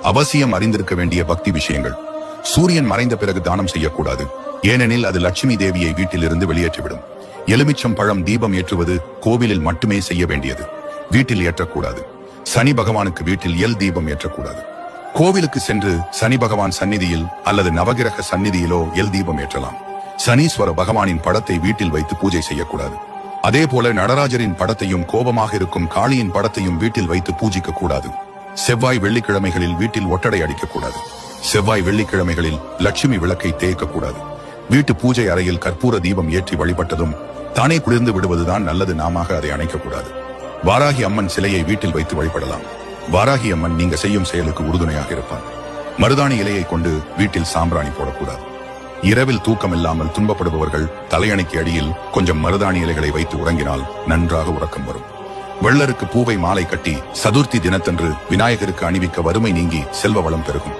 அவசியம் அறிந்திருக்க வேண்டிய பக்தி விஷயங்கள். சூரியன் மறைந்த பிறகு தானம் செய்யக்கூடாது, ஏனெனில் அது லட்சுமி தேவியை வீட்டிலிருந்து வெளியேற்றிவிடும். எலுமிச்சம் பழம் தீபம் ஏற்றுவது கோவிலில் மட்டுமே செய்ய வேண்டியது, வீட்டில் ஏற்றக்கூடாது. சனி பகவானுக்கு வீட்டில் எல் தீபம் ஏற்றக்கூடாது. கோவிலுக்கு சென்று சனி பகவான் சந்நிதியில் அல்லது நவகிரக சந்நிதியிலோ எல் தீபம் ஏற்றலாம். சனீஸ்வர பகவானின் படத்தை வீட்டில் வைத்து பூஜை செய்யக்கூடாது. அதே போல நடராஜரின் படத்தையும் கோபமாக இருக்கும் காளியின் படத்தையும் வீட்டில் வைத்து பூஜிக்க கூடாது. செவ்வாய் வெள்ளிக்கிழமைகளில் வீட்டில் ஒட்டடை அடிக்கக்கூடாது. செவ்வாய் வெள்ளிக்கிழமைகளில் லட்சுமி விளக்கை தேய்க்கக்கூடாது. வீட்டு பூஜை அறையில் கற்பூர தீபம் ஏற்றி வழிபட்டதும் தானே குளிர்ந்து விடுவதுதான் நல்லது, நாம அதை அணைக்கக்கூடாது. வாராகி அம்மன் சிலையை வீட்டில் வைத்து வழிபடலாம். வாராகி அம்மன் நீங்க செய்யும் செயலுக்கு உறுதுணையாக இருப்பார். மருதாணி இலையை கொண்டு வீட்டில் சாம்பிராணி போடக்கூடாது. இரவில் தூக்கம் இல்லாமல் துன்பப்படுபவர்கள் தலையணைக்கு அடியில் கொஞ்சம் மருதாணி இலைகளை வைத்து உறங்கினால் நன்றாக உறக்கம் வரும். வெள்ளருக்கு பூவை மாலை கட்டி சதுர்த்தி தினத்தன்று விநாயகருக்கு அணிவிக்க வறுமை நீங்கி செல்வ வளம் பெருகும்.